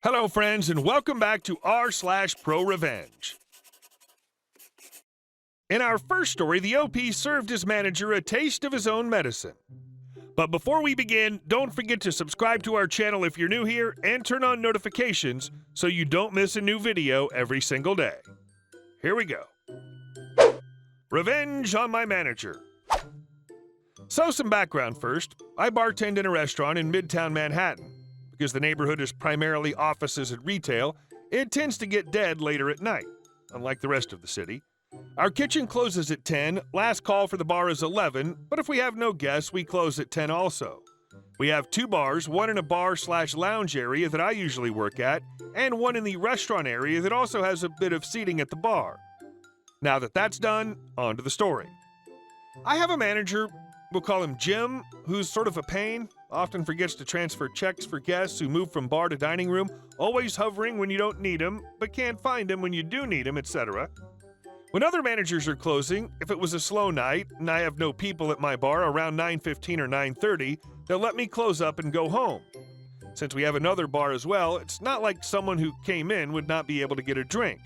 Hello, friends, and welcome back to r/ProRevenge. In our first story, the OP served his manager a taste of his own medicine. But before we begin, don't forget to subscribe to our channel if you're new here and turn on notifications so you don't miss a new video every single day. Here we go. Revenge on my manager. So some background first. I bartend in a restaurant in Midtown Manhattan. Because the neighborhood is primarily offices and retail, it tends to get dead later at night, unlike the rest of the city. Our kitchen closes at 10, last call for the bar is 11, but if we have no guests, we close at 10 also. We have two bars, one in a bar/lounge area that I usually work at, and one in the restaurant area that also has a bit of seating at the bar. Now that that's done, on to the story. I have a manager, we'll call him Jim, who's sort of a pain, often forgets to transfer checks for guests who move from bar to dining room, always hovering when you don't need him, but can't find him when you do need him, etc. When other managers are closing, if it was a slow night and I have no people at my bar around 9:15 or 9:30, they'll let me close up and go home. Since we have another bar as well, it's not like someone who came in would not be able to get a drink.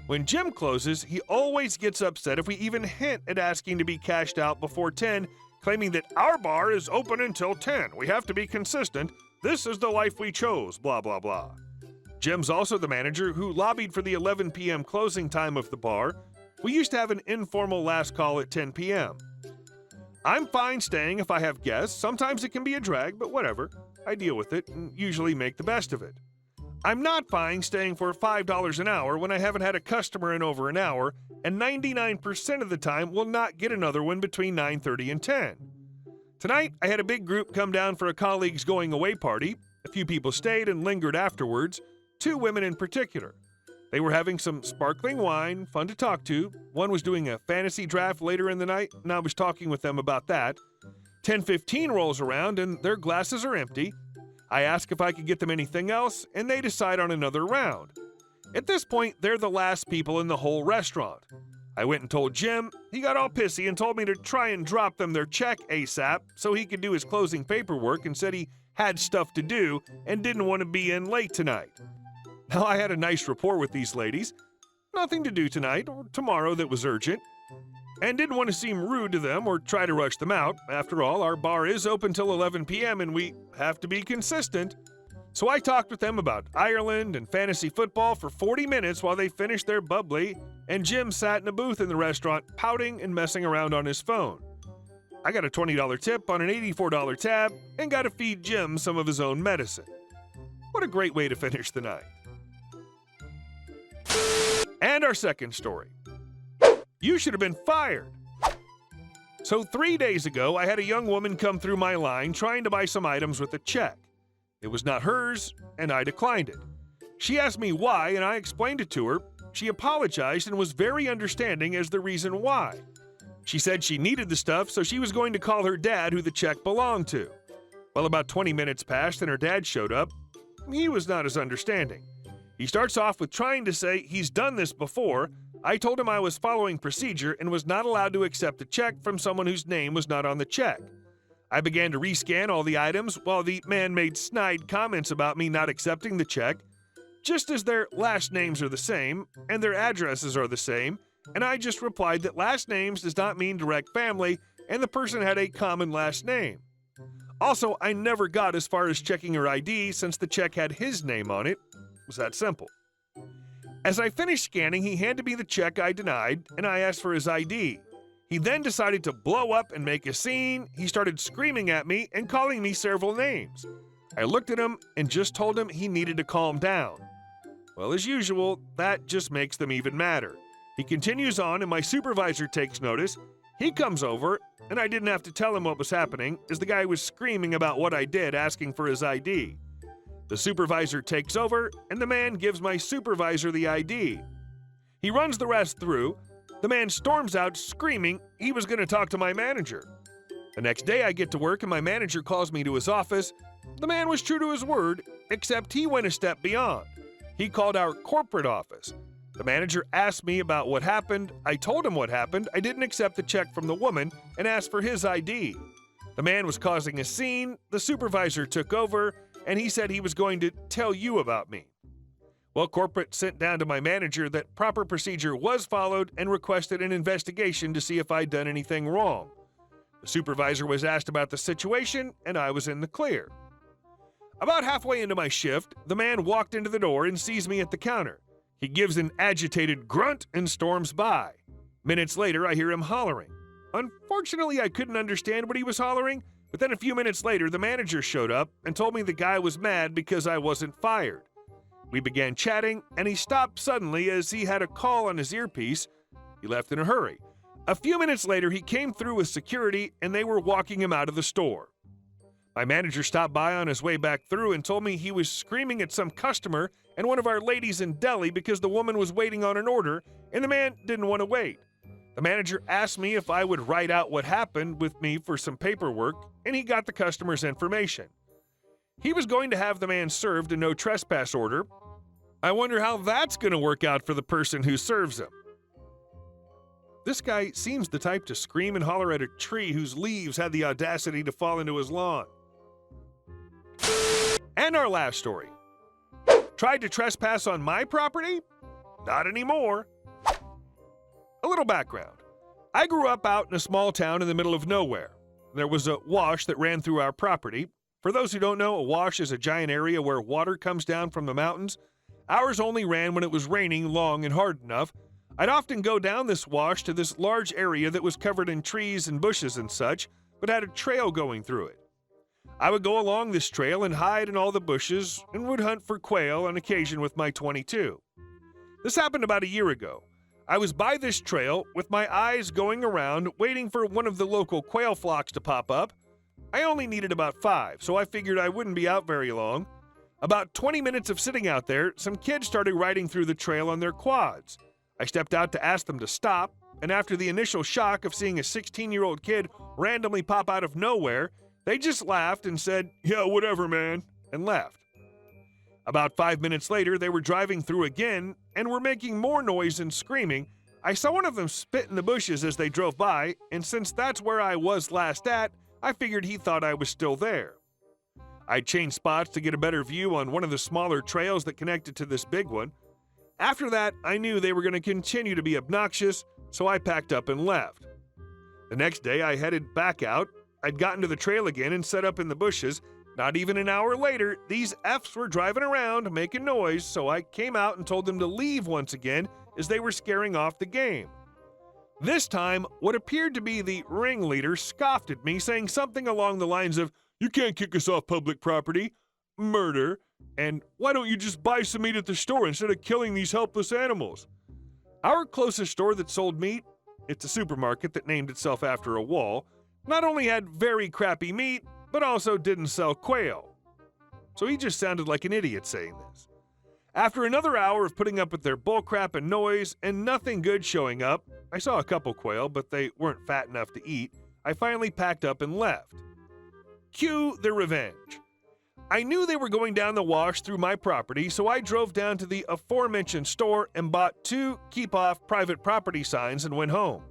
When Jim closes, he always gets upset if we even hint at asking to be cashed out before 10, claiming that our bar is open until 10. We have to be consistent. This is the life we chose, blah, blah, blah. Jim's also the manager who lobbied for the 11 p.m. closing time of the bar. We used to have an informal last call at 10 p.m. I'm fine staying if I have guests. Sometimes it can be a drag, but whatever. I deal with it and usually make the best of it. I'm not fine staying for $5 an hour when I haven't had a customer in over an hour, and 99% of the time will not get another one between 9:30 and 10. Tonight, I had a big group come down for a colleague's going-away party. A few people stayed and lingered afterwards, 2 women in particular. They were having some sparkling wine, fun to talk to. One was doing a fantasy draft later in the night, and I was talking with them about that. 10:15 rolls around, and their glasses are empty. I ask if I could get them anything else, and they decide on another round. At this point, they're the last people in the whole restaurant. I went and told Jim. He got all pissy and told me to try and drop them their check ASAP so he could do his closing paperwork, and said he had stuff to do and didn't want to be in late tonight. Now, I had a nice rapport with these ladies. Nothing to do tonight or tomorrow that was urgent, and didn't want to seem rude to them or try to rush them out. After all, our bar is open till 11 p.m. and we have to be consistent. So I talked with them about Ireland and fantasy football for 40 minutes while they finished their bubbly, and Jim sat in a booth in the restaurant pouting and messing around on his phone. I got a $20 tip on an $84 tab and got to feed Jim some of his own medicine. What a great way to finish the night. And our second story. You should have been fired. So 3 days ago, I had a young woman come through my line trying to buy some items with a check. It was not hers, and I declined it. She asked me why, and I explained it to her. She apologized and was very understanding as the reason why. She said she needed the stuff, so she was going to call her dad, who the check belonged to. Well, about 20 minutes passed, and her dad showed up. He was not as understanding. He starts off with trying to say he's done this before. I told him I was following procedure and was not allowed to accept a check from someone whose name was not on the check. I began to rescan all the items while the man made snide comments about me not accepting the check, just as their last names are the same and their addresses are the same, and I just replied that last names does not mean direct family and the person had a common last name. Also, I never got as far as checking her ID since the check had his name on it. It was that simple. As I finished scanning, he handed me the check I denied, and I asked for his ID. He then decided to blow up and make a scene. He started screaming at me and calling me several names. I looked at him and just told him he needed to calm down. Well, as usual, that just makes them even madder. He continues on, and my supervisor takes notice. He comes over, and I didn't have to tell him what was happening, as the guy was screaming about what I did, asking for his ID. The supervisor takes over, and the man gives my supervisor the ID. He runs the rest through. The man storms out screaming he was going to talk to my manager. The next day I get to work and my manager calls me to his office. The man was true to his word, except he went a step beyond. He called our corporate office. The manager asked me about what happened. I told him what happened. I didn't accept the check from the woman and asked for his ID. The man was causing a scene. The supervisor took over. and he said he was going to tell you about me. Well, corporate sent down to my manager that proper procedure was followed and requested an investigation to see if I'd done anything wrong. The supervisor was asked about the situation, and I was in the clear. About halfway into my shift, the man walked into the door and sees me at the counter. He gives an agitated grunt and storms by. Minutes later, I hear him hollering. Unfortunately, I couldn't understand what he was hollering, but then a few minutes later, the manager showed up and told me the guy was mad because I wasn't fired. We began chatting, and he stopped suddenly as he had a call on his earpiece. He left in a hurry. A few minutes later, he came through with security, and they were walking him out of the store. My manager stopped by on his way back through and told me he was screaming at some customer and one of our ladies in deli because the woman was waiting on an order, and the man didn't want to wait. The manager asked me if I would write out what happened with me for some paperwork, and he got the customer's information. He was going to have the man served a no trespass order. I wonder how that's going to work out for the person who serves him. This guy seems the type to scream and holler at a tree whose leaves had the audacity to fall into his lawn. And our last story. Tried to trespass on my property? Not anymore. A little background. I grew up out in a small town in the middle of nowhere. There was a wash that ran through our property. For those who don't know, a wash is a giant area where water comes down from the mountains. Ours only ran when it was raining long and hard enough. I'd often go down this wash to this large area that was covered in trees and bushes and such, but had a trail going through it. I would go along this trail and hide in all the bushes and would hunt for quail on occasion with my .22. This happened about a year ago. I was by this trail with my eyes going around waiting for one of the local quail flocks to pop up. I only needed about 5, so I figured I wouldn't be out very long. About 20 minutes of sitting out there, some kids started riding through the trail on their quads. I stepped out to ask them to stop, and after the initial shock of seeing a 16-year-old kid randomly pop out of nowhere, they just laughed and said, "Yeah, whatever, man," and left. About 5 minutes later, they were driving through again and were making more noise and screaming. I saw one of them spit in the bushes as they drove by, and since that's where I was last at, I figured he thought I was still there. I changed spots to get a better view on one of the smaller trails that connected to this big one. After that, I knew they were going to continue to be obnoxious, so I packed up and left. The next day, I headed back out. I'd gotten to the trail again and set up in the bushes. Not even an hour later, these Fs were driving around, making noise, so I came out and told them to leave once again as they were scaring off the game. This time, what appeared to be the ringleader scoffed at me, saying something along the lines of, "You can't kick us off public property, murder, and why don't you just buy some meat at the store instead of killing these helpless animals?" Our closest store that sold meat, it's a supermarket that named itself after a wall, not only had very crappy meat, but also didn't sell quail. So he just sounded like an idiot saying this. After another hour of putting up with their bullcrap and noise and nothing good showing up, I saw a couple quail, but they weren't fat enough to eat. I finally packed up and left. Cue the revenge. I knew they were going down the wash through my property, so I drove down to the aforementioned store and bought 2 keep-off private property signs and went home.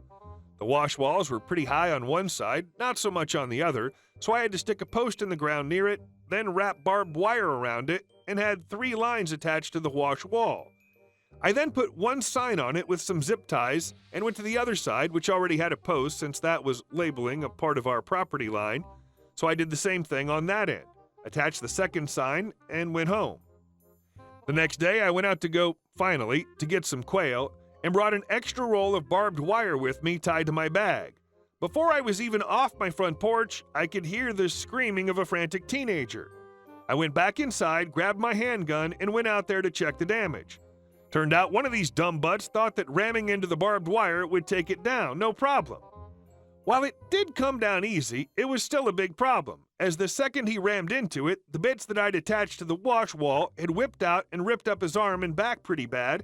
The wash walls were pretty high on one side, not so much on the other, so I had to stick a post in the ground near it, then wrap barbed wire around it, and had 3 lines attached to the wash wall. I then put 1 sign on it with some zip ties and went to the other side, which already had a post since that was labeling a part of our property line, so I did the same thing on that end, attached the second sign, and went home. The next day, I went out to go, finally, to get some quail, and brought an extra roll of barbed wire with me tied to my bag. Before I was even off my front porch, I could hear the screaming of a frantic teenager. I went back inside, grabbed my handgun, and went out there to check the damage. Turned out one of these dumb butts thought that ramming into the barbed wire would take it down, no problem. While it did come down easy, it was still a big problem, as the second he rammed into it, the bits that I'd attached to the wash wall had whipped out and ripped up his arm and back pretty bad.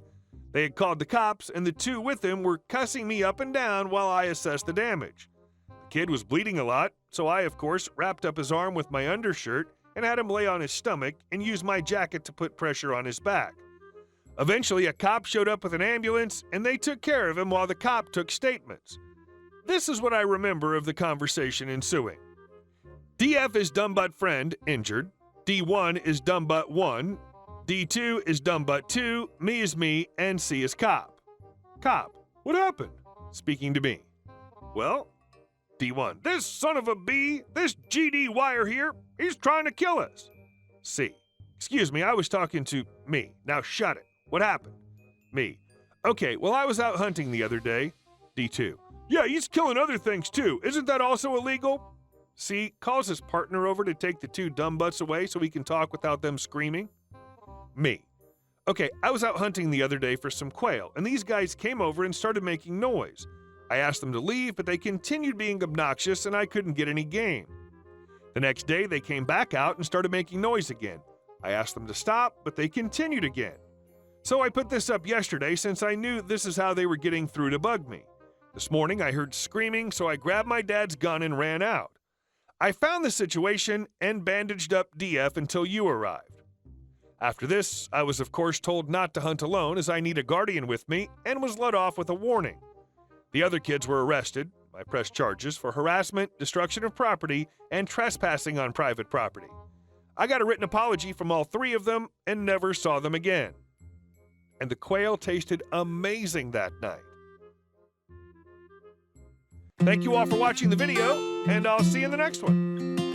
They had called the cops, and the 2 with him were cussing me up and down while I assessed the damage. The kid was bleeding a lot, so I, of course, wrapped up his arm with my undershirt and had him lay on his stomach and used my jacket to put pressure on his back. Eventually, a cop showed up with an ambulance, and they took care of him while the cop took statements. This is what I remember of the conversation ensuing. DF is dumb butt friend, injured. D1 is dumb butt 1, D2 is dumb butt 2, me is me, and C is cop. Cop, what happened? Speaking to me. Well, D1, this son of a B, this GD wire here, he's trying to kill us. C, excuse me, I was talking to me. Now shut it. What happened? Me, okay, well, I was out hunting the other day. D2, yeah, he's killing other things too. Isn't that also illegal? C calls his partner over to take the two dumb butts away so we can talk without them screaming. Me, okay, I was out hunting the other day for some quail, and these guys came over and started making noise. I asked them to leave, but they continued being obnoxious and I couldn't get any game. The next day, they came back out and started making noise again. I asked them to stop, but they continued again. So I put this up yesterday since I knew this is how they were getting through to bug me. This morning, I heard screaming, so I grabbed my dad's gun and ran out. I found the situation and bandaged up DF until you arrived. After this, I was of course told not to hunt alone as I need a guardian with me and was let off with a warning. The other kids were arrested. I pressed charges for harassment, destruction of property, and trespassing on private property. I got a written apology from all three of them and never saw them again. And the quail tasted amazing that night. Thank you all for watching the video, and I'll see you in the next one.